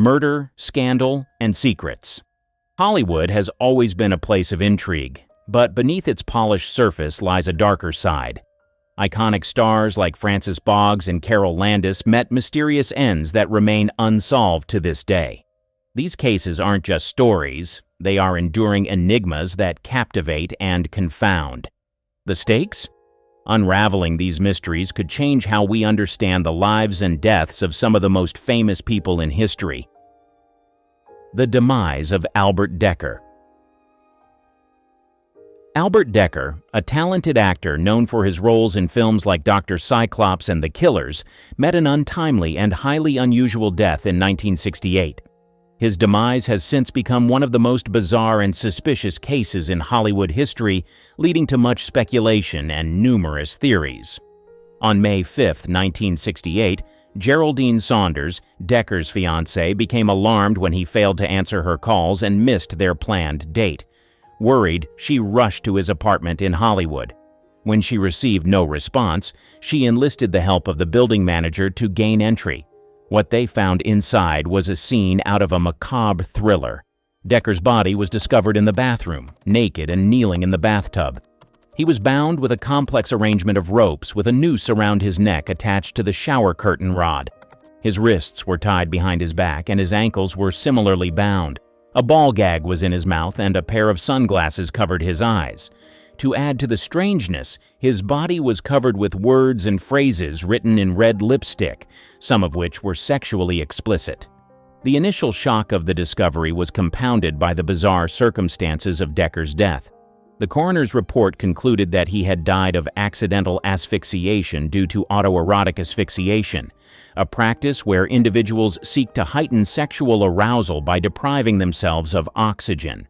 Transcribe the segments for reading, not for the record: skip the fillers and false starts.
murder, scandal, and secrets. Hollywood has always been a place of intrigue, but beneath its polished surface lies a darker side. Iconic stars like Frances Boggs and Carol Landis met mysterious ends that remain unsolved to this day. These cases aren't just stories, they are enduring enigmas that captivate and confound. The stakes? Unraveling these mysteries could change how we understand the lives and deaths of some of the most famous people in history. The demise of Albert Dekker. Albert Dekker, a talented actor known for his roles in films like Dr. Cyclops and The Killers, met an untimely and highly unusual death in 1968. His demise has since become one of the most bizarre and suspicious cases in Hollywood history, leading to much speculation and numerous theories. On May 5, 1968, Geraldine Saunders, Dekker's fiancée, became alarmed when he failed to answer her calls and missed their planned date. Worried, she rushed to his apartment in Hollywood. When she received no response, she enlisted the help of the building manager to gain entry. What they found inside was a scene out of a macabre thriller. Dekker's body was discovered in the bathroom, naked and kneeling in the bathtub. He was bound with a complex arrangement of ropes with a noose around his neck attached to the shower curtain rod. His wrists were tied behind his back and his ankles were similarly bound. A ball gag was in his mouth and a pair of sunglasses covered his eyes. To add to the strangeness, his body was covered with words and phrases written in red lipstick, some of which were sexually explicit. The initial shock of the discovery was compounded by the bizarre circumstances of Dekker's death. The coroner's report concluded that he had died of accidental asphyxiation due to autoerotic asphyxiation, a practice where individuals seek to heighten sexual arousal by depriving themselves of oxygen.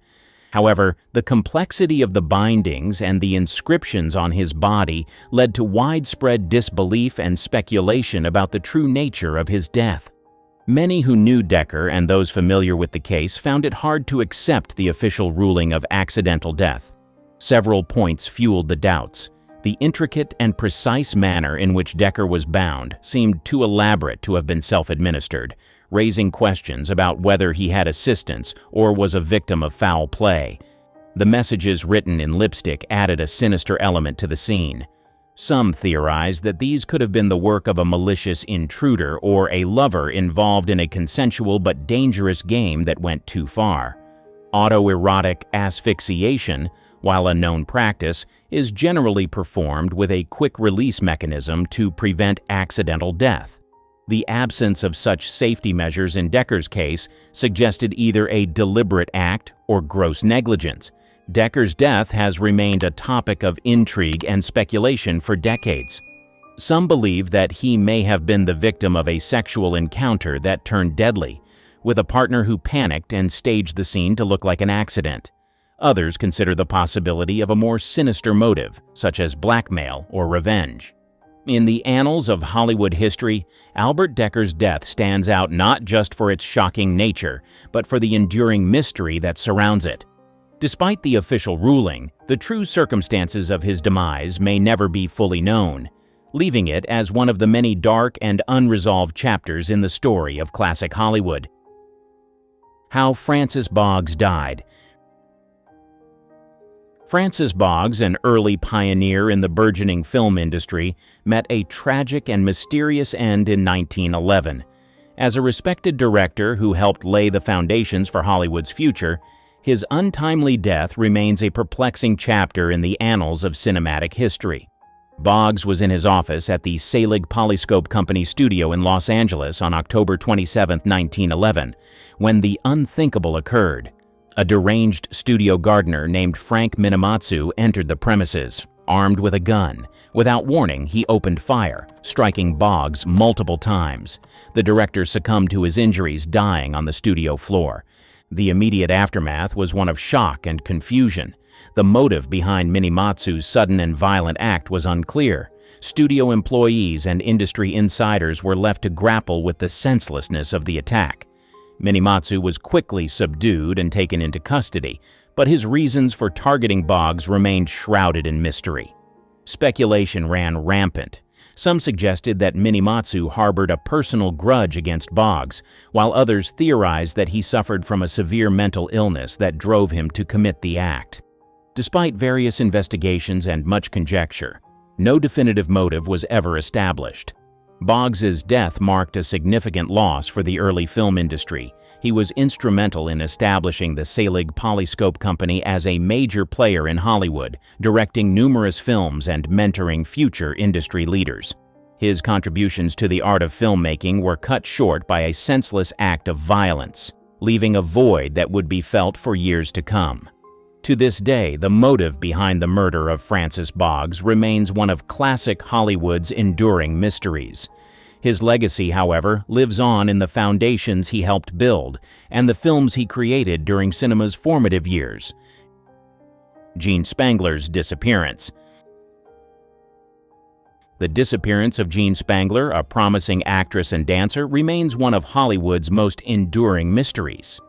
However, the complexity of the bindings and the inscriptions on his body led to widespread disbelief and speculation about the true nature of his death. Many who knew Dekker and those familiar with the case found it hard to accept the official ruling of accidental death. Several points fueled the doubts. The intricate and precise manner in which Dekker was bound seemed too elaborate to have been self-administered, raising questions about whether he had assistance or was a victim of foul play. The messages written in lipstick added a sinister element to the scene. Some theorized that these could have been the work of a malicious intruder or a lover involved in a consensual but dangerous game that went too far. Autoerotic asphyxiation, while a known practice, is generally performed with a quick-release mechanism to prevent accidental death. The absence of such safety measures in Dekker's case suggested either a deliberate act or gross negligence. Dekker's death has remained a topic of intrigue and speculation for decades. Some believe that he may have been the victim of a sexual encounter that turned deadly, with a partner who panicked and staged the scene to look like an accident. Others consider the possibility of a more sinister motive, such as blackmail or revenge. In the annals of Hollywood history, Albert Dekker's death stands out not just for its shocking nature, but for the enduring mystery that surrounds it. Despite the official ruling, the true circumstances of his demise may never be fully known, leaving it as one of the many dark and unresolved chapters in the story of classic Hollywood. How Frances Boggs died. Frances Boggs, an early pioneer in the burgeoning film industry, met a tragic and mysterious end in 1911. As a respected director who helped lay the foundations for Hollywood's future, his untimely death remains a perplexing chapter in the annals of cinematic history. Boggs was in his office at the Selig Polyscope Company studio in Los Angeles on October 27, 1911, when the unthinkable occurred. A deranged studio gardener named Frank Minimatsu entered the premises, armed with a gun. Without warning, he opened fire, striking Boggs multiple times. The director succumbed to his injuries, dying on the studio floor. The immediate aftermath was one of shock and confusion. The motive behind Minimatsu's sudden and violent act was unclear. Studio employees and industry insiders were left to grapple with the senselessness of the attack. Minimatsu was quickly subdued and taken into custody, but his reasons for targeting Boggs remained shrouded in mystery. Speculation ran rampant. Some suggested that Minimatsu harbored a personal grudge against Boggs, while others theorized that he suffered from a severe mental illness that drove him to commit the act. Despite various investigations and much conjecture, no definitive motive was ever established. Boggs's death marked a significant loss for the early film industry. He was instrumental in establishing the Selig Polyscope Company as a major player in Hollywood, directing numerous films and mentoring future industry leaders. His contributions to the art of filmmaking were cut short by a senseless act of violence, leaving a void that would be felt for years to come. To this day, the motive behind the murder of Francis Boggs remains one of classic Hollywood's enduring mysteries. His legacy, however, lives on in the foundations he helped build and the films he created during cinema's formative years. Gene Spangler's disappearance. The disappearance of Gene Spangler, a promising actress and dancer, remains one of Hollywood's most enduring mysteries.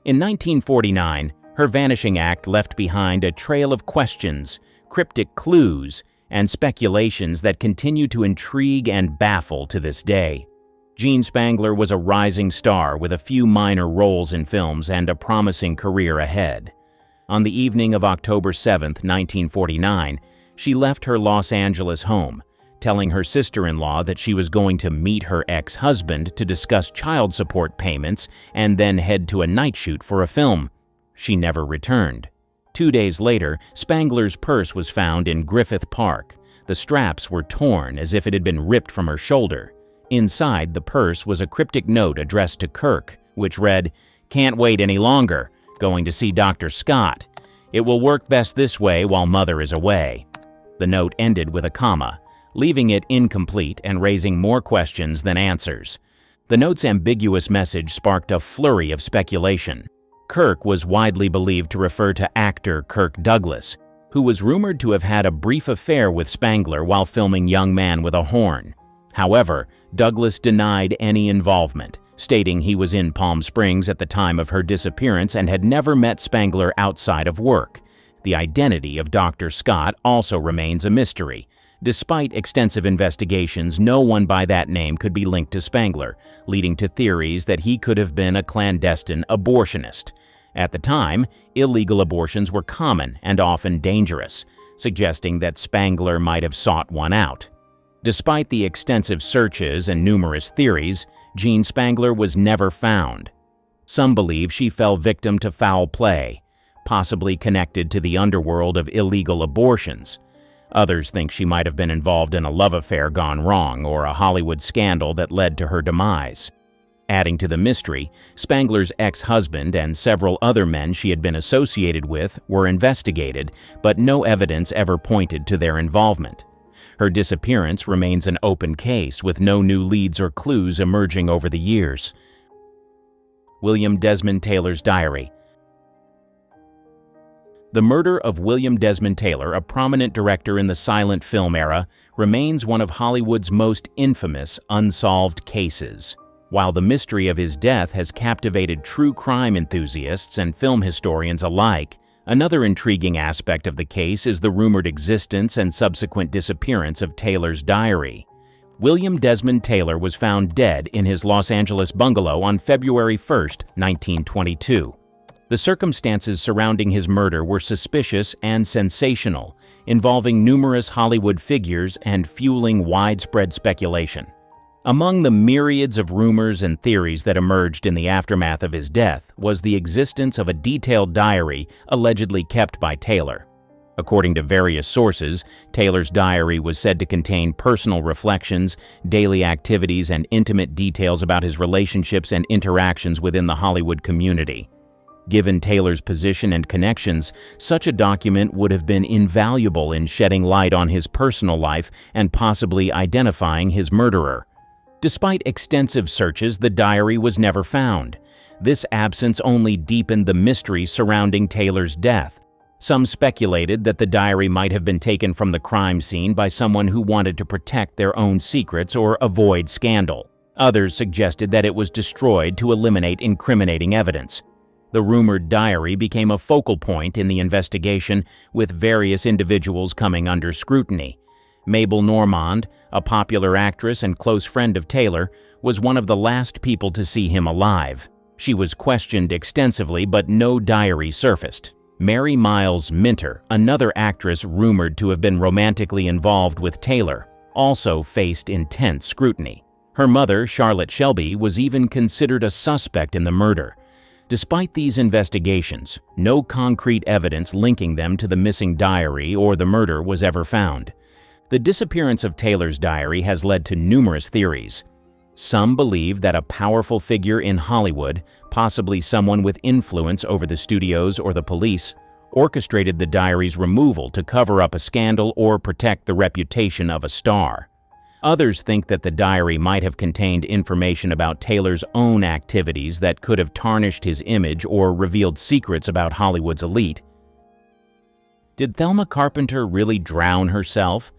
In 1949, her vanishing act left behind a trail of questions, cryptic clues, and speculations that continue to intrigue and baffle to this day. Gene Spangler was a rising star with a few minor roles in films and a promising career ahead. On the evening of October 7, 1949, she left her Los Angeles home, telling her sister-in-law that she was going to meet her ex-husband to discuss child support payments and then head to a night shoot for a film. She never returned. 2 days later, Spangler's purse was found in Griffith Park. The straps were torn as if it had been ripped from her shoulder. Inside the purse was a cryptic note addressed to Kirk, which read, "Can't wait any longer. Going to see Dr. Scott. It will work best this way while Mother is away." The note ended with a comma, leaving it incomplete and raising more questions than answers. The note's ambiguous message sparked a flurry of speculation. Kirk was widely believed to refer to actor Kirk Douglas, who was rumored to have had a brief affair with Spangler while filming Young Man with a Horn. However, Douglas denied any involvement, stating he was in Palm Springs at the time of her disappearance and had never met Spangler outside of work. The identity of Dr. Scott also remains a mystery. Despite extensive investigations, no one by that name could be linked to Spangler, leading to theories that he could have been a clandestine abortionist. At the time, illegal abortions were common and often dangerous, suggesting that Spangler might have sought one out. Despite the extensive searches and numerous theories, Gene Spangler was never found. Some believe she fell victim to foul play, possibly connected to the underworld of illegal abortions. Others think she might have been involved in a love affair gone wrong or a Hollywood scandal that led to her demise. Adding to the mystery, Spangler's ex-husband and several other men she had been associated with were investigated, but no evidence ever pointed to their involvement. Her disappearance remains an open case with no new leads or clues emerging over the years. William Desmond Taylor's diary. The murder of William Desmond Taylor, a prominent director in the silent film era, remains one of Hollywood's most infamous unsolved cases. While the mystery of his death has captivated true crime enthusiasts and film historians alike, another intriguing aspect of the case is the rumored existence and subsequent disappearance of Taylor's diary. William Desmond Taylor was found dead in his Los Angeles bungalow on February 1, 1922. The circumstances surrounding his murder were suspicious and sensational, involving numerous Hollywood figures and fueling widespread speculation. Among the myriads of rumors and theories that emerged in the aftermath of his death was the existence of a detailed diary allegedly kept by Taylor. According to various sources, Taylor's diary was said to contain personal reflections, daily activities, and intimate details about his relationships and interactions within the Hollywood community. Given Taylor's position and connections, such a document would have been invaluable in shedding light on his personal life and possibly identifying his murderer. Despite extensive searches, the diary was never found. This absence only deepened the mystery surrounding Taylor's death. Some speculated that the diary might have been taken from the crime scene by someone who wanted to protect their own secrets or avoid scandal. Others suggested that it was destroyed to eliminate incriminating evidence. The rumored diary became a focal point in the investigation, with various individuals coming under scrutiny. Mabel Normand, a popular actress and close friend of Taylor, was one of the last people to see him alive. She was questioned extensively, but no diary surfaced. Mary Miles Minter, another actress rumored to have been romantically involved with Taylor, also faced intense scrutiny. Her mother, Charlotte Shelby, was even considered a suspect in the murder. Despite these investigations, no concrete evidence linking them to the missing diary or the murder was ever found. The disappearance of Taylor's diary has led to numerous theories. Some believe that a powerful figure in Hollywood, possibly someone with influence over the studios or the police, orchestrated the diary's removal to cover up a scandal or protect the reputation of a star. Others think that the diary might have contained information about Taylor's own activities that could have tarnished his image or revealed secrets about Hollywood's elite. Did Thelma Carpenter really drown herself?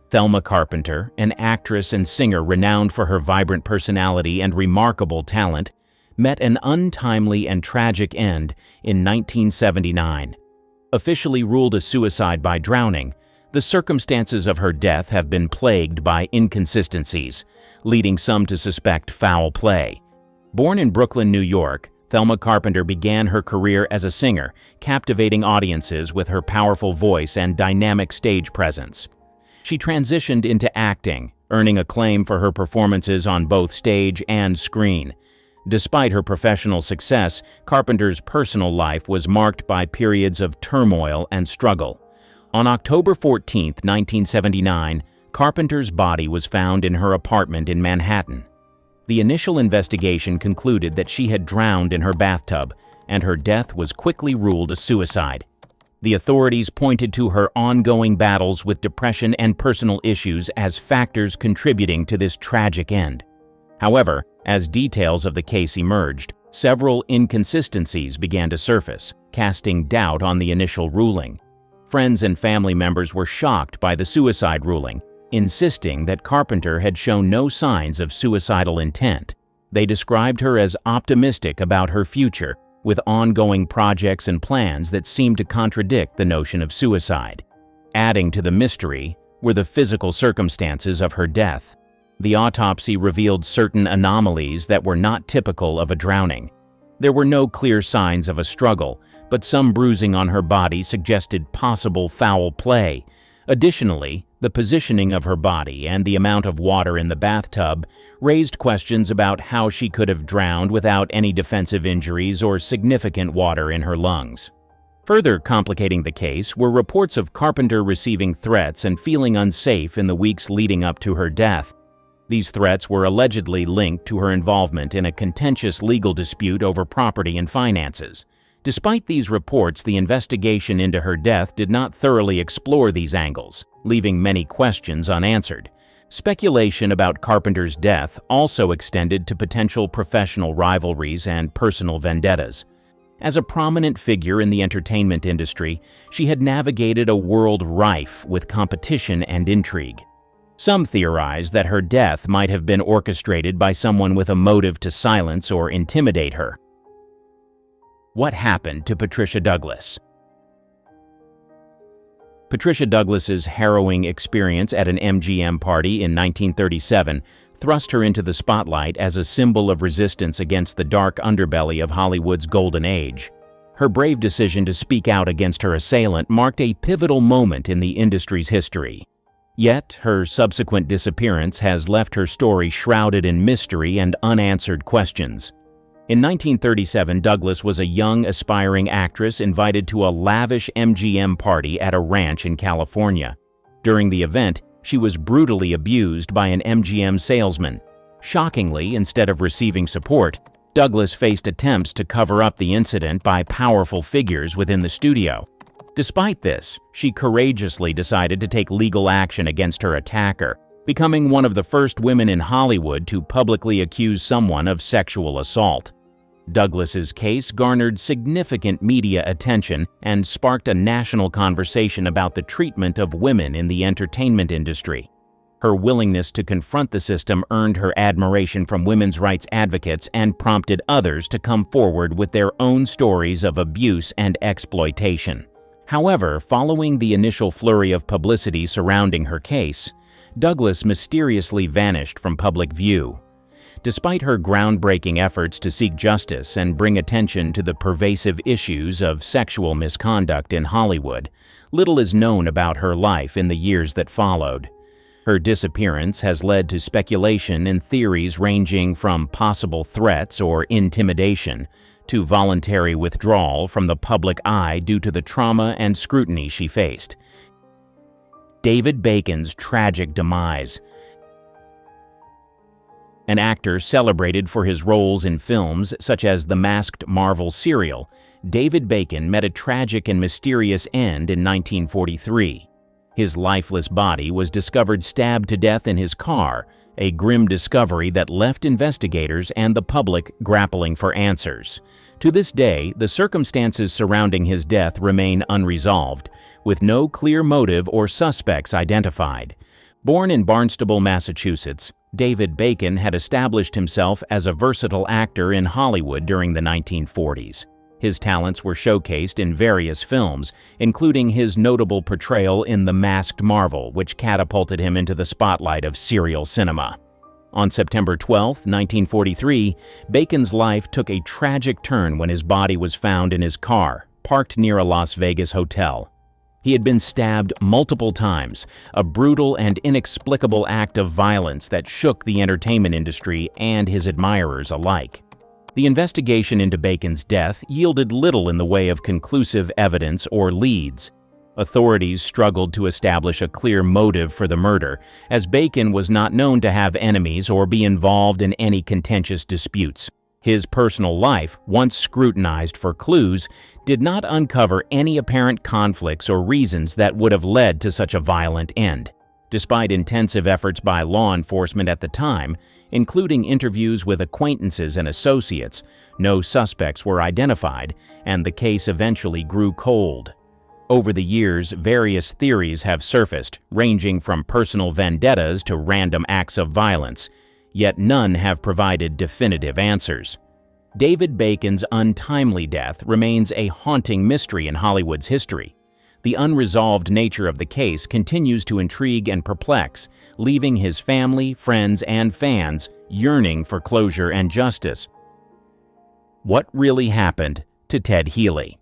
Thelma Carpenter, an actress and singer renowned for her vibrant personality and remarkable talent, met an untimely and tragic end in 1979. Officially ruled a suicide by drowning, the circumstances of her death have been plagued by inconsistencies, leading some to suspect foul play. Born in Brooklyn, New York, Thelma Carpenter began her career as a singer, captivating audiences with her powerful voice and dynamic stage presence. She transitioned into acting, earning acclaim for her performances on both stage and screen. Despite her professional success, Carpenter's personal life was marked by periods of turmoil and struggle. On October 14, 1979, Carpenter's body was found in her apartment in Manhattan. The initial investigation concluded that she had drowned in her bathtub, and her death was quickly ruled a suicide. The authorities pointed to her ongoing battles with depression and personal issues as factors contributing to this tragic end. However, as details of the case emerged, several inconsistencies began to surface, casting doubt on the initial ruling. Friends and family members were shocked by the suicide ruling, insisting that Carpenter had shown no signs of suicidal intent. They described her as optimistic about her future, with ongoing projects and plans that seemed to contradict the notion of suicide. Adding to the mystery were the physical circumstances of her death. The autopsy revealed certain anomalies that were not typical of a drowning. There were no clear signs of a struggle, but some bruising on her body suggested possible foul play. Additionally, the positioning of her body and the amount of water in the bathtub raised questions about how she could have drowned without any defensive injuries or significant water in her lungs. Further complicating the case were reports of Carpenter receiving threats and feeling unsafe in the weeks leading up to her death. These threats were allegedly linked to her involvement in a contentious legal dispute over property and finances. Despite these reports, the investigation into her death did not thoroughly explore these angles, leaving many questions unanswered. Speculation about Carpenter's death also extended to potential professional rivalries and personal vendettas. As a prominent figure in the entertainment industry, she had navigated a world rife with competition and intrigue. Some theorize that her death might have been orchestrated by someone with a motive to silence or intimidate her. What happened to Patricia Douglas? Patricia Douglas's harrowing experience at an MGM party in 1937 thrust her into the spotlight as a symbol of resistance against the dark underbelly of Hollywood's golden age. Her brave decision to speak out against her assailant marked a pivotal moment in the industry's history. Yet, her subsequent disappearance has left her story shrouded in mystery and unanswered questions. In 1937, Douglas was a young, aspiring actress invited to a lavish MGM party at a ranch in California. During the event, she was brutally abused by an MGM salesman. Shockingly, instead of receiving support, Douglas faced attempts to cover up the incident by powerful figures within the studio. Despite this, she courageously decided to take legal action against her attacker, becoming one of the first women in Hollywood to publicly accuse someone of sexual assault. Douglas's case garnered significant media attention and sparked a national conversation about the treatment of women in the entertainment industry. Her willingness to confront the system earned her admiration from women's rights advocates and prompted others to come forward with their own stories of abuse and exploitation. However, following the initial flurry of publicity surrounding her case, Douglas mysteriously vanished from public view. Despite her groundbreaking efforts to seek justice and bring attention to the pervasive issues of sexual misconduct in Hollywood, little is known about her life in the years that followed. Her disappearance has led to speculation and theories ranging from possible threats or intimidation to voluntary withdrawal from the public eye due to the trauma and scrutiny she faced. David Bacon's tragic demise. An actor celebrated for his roles in films such as the masked Marvel serial, David Bacon met a tragic and mysterious end in 1943. His lifeless body was discovered stabbed to death in his car, a grim discovery that left investigators and the public grappling for answers. To this day, the circumstances surrounding his death remain unresolved, with no clear motive or suspects identified. Born in Barnstable, Massachusetts, David Bacon had established himself as a versatile actor in Hollywood during the 1940s. His talents were showcased in various films, including his notable portrayal in The Masked Marvel, which catapulted him into the spotlight of serial cinema. On September 12, 1943, Bacon's life took a tragic turn when his body was found in his car, parked near a Las Vegas hotel. He had been stabbed multiple times, a brutal and inexplicable act of violence that shook the entertainment industry and his admirers alike. The investigation into Bacon's death yielded little in the way of conclusive evidence or leads. Authorities struggled to establish a clear motive for the murder, as Bacon was not known to have enemies or be involved in any contentious disputes. His personal life, once scrutinized for clues, did not uncover any apparent conflicts or reasons that would have led to such a violent end. Despite intensive efforts by law enforcement at the time, including interviews with acquaintances and associates, no suspects were identified, and the case eventually grew cold. Over the years, various theories have surfaced, ranging from personal vendettas to random acts of violence, yet none have provided definitive answers. David Bacon's untimely death remains a haunting mystery in Hollywood's history. The unresolved nature of the case continues to intrigue and perplex, leaving his family, friends, and fans yearning for closure and justice. What really happened to Ted Healey?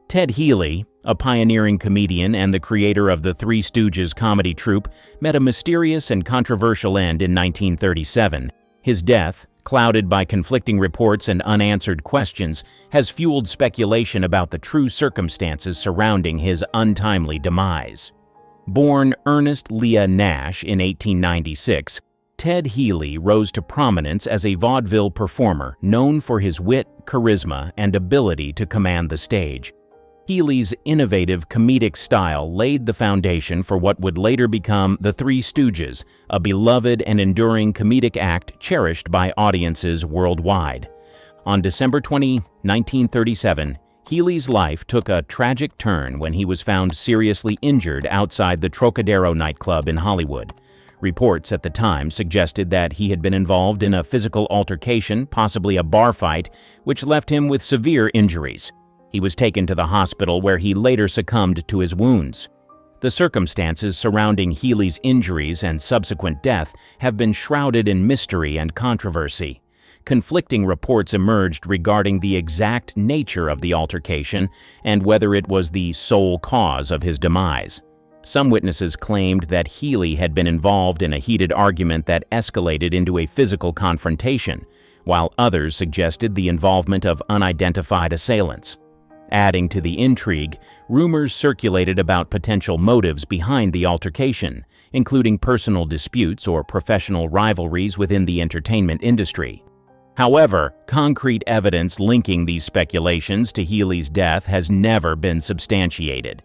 Ted Healey, a pioneering comedian and the creator of the Three Stooges comedy troupe, met a mysterious and controversial end in 1937. His death, clouded by conflicting reports and unanswered questions, has fueled speculation about the true circumstances surrounding his untimely demise. Born Ernest Leah Nash in 1896, Ted Healey rose to prominence as a vaudeville performer known for his wit, charisma, and ability to command the stage. Healey's innovative comedic style laid the foundation for what would later become The Three Stooges, a beloved and enduring comedic act cherished by audiences worldwide. On December 20, 1937, Healey's life took a tragic turn when he was found seriously injured outside the Trocadero nightclub in Hollywood. Reports at the time suggested that he had been involved in a physical altercation, possibly a bar fight, which left him with severe injuries. He was taken to the hospital where he later succumbed to his wounds. The circumstances surrounding Healey's injuries and subsequent death have been shrouded in mystery and controversy. Conflicting reports emerged regarding the exact nature of the altercation and whether it was the sole cause of his demise. Some witnesses claimed that Healey had been involved in a heated argument that escalated into a physical confrontation, while others suggested the involvement of unidentified assailants. Adding to the intrigue, rumors circulated about potential motives behind the altercation, including personal disputes or professional rivalries within the entertainment industry. However, concrete evidence linking these speculations to Healey's death has never been substantiated.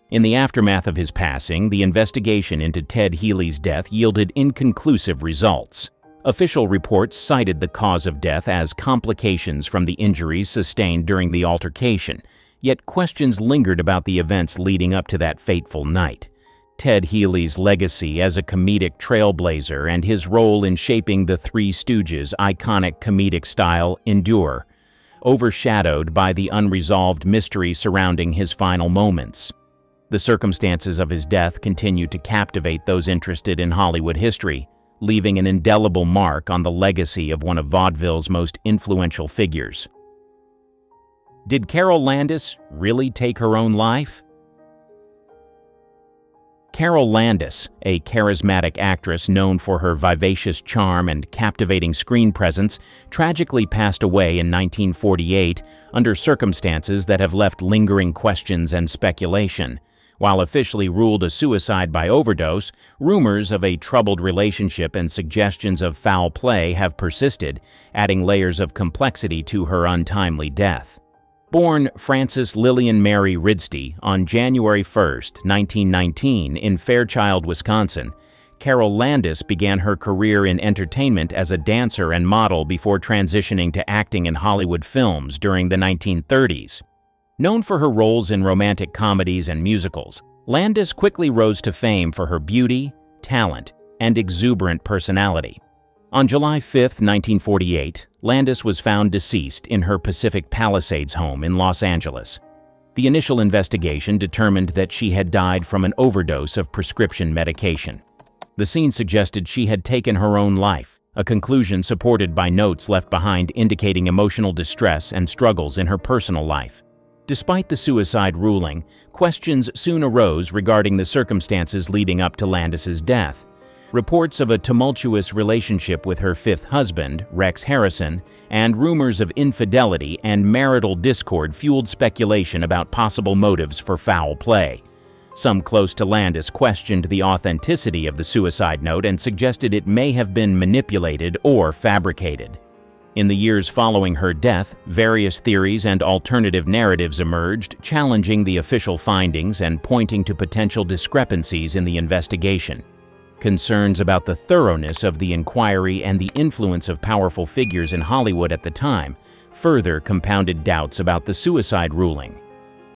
In the aftermath of his passing, the investigation into Ted Healey's death yielded inconclusive results. Official reports cited the cause of death as complications from the injuries sustained during the altercation, yet questions lingered about the events leading up to that fateful night. Ted Healey's legacy as a comedic trailblazer and his role in shaping the Three Stooges' iconic comedic style endure. overshadowed by the unresolved mystery surrounding his final moments. The circumstances of his death continue to captivate those interested in Hollywood history, leaving an indelible mark on the legacy of one of vaudeville's most influential figures. Did Carole Landis really take her own life? Carole Landis, a charismatic actress known for her vivacious charm and captivating screen presence, tragically passed away in 1948 under circumstances that have left lingering questions and speculation. While officially ruled a suicide by overdose, rumors of a troubled relationship and suggestions of foul play have persisted, adding layers of complexity to her untimely death. Born Frances Lillian Mary Ridsty on January 1, 1919, in Fairchild, Wisconsin, Carole Landis began her career in entertainment as a dancer and model before transitioning to acting in Hollywood films during the 1930s. Known for her roles in romantic comedies and musicals, Landis quickly rose to fame for her beauty, talent, and exuberant personality. On July 5, 1948, Landis was found deceased in her Pacific Palisades home in Los Angeles. The initial investigation determined that she had died from an overdose of prescription medication. The scene suggested she had taken her own life, a conclusion supported by notes left behind indicating emotional distress and struggles in her personal life. Despite the suicide ruling, questions soon arose regarding the circumstances leading up to Landis's death. Reports of a tumultuous relationship with her fifth husband, Rex Harrison, and rumors of infidelity and marital discord fueled speculation about possible motives for foul play. Some close to Landis questioned the authenticity of the suicide note and suggested it may have been manipulated or fabricated. In the years following her death, various theories and alternative narratives emerged, challenging the official findings and pointing to potential discrepancies in the investigation. Concerns about the thoroughness of the inquiry and the influence of powerful figures in Hollywood at the time further compounded doubts about the suicide ruling.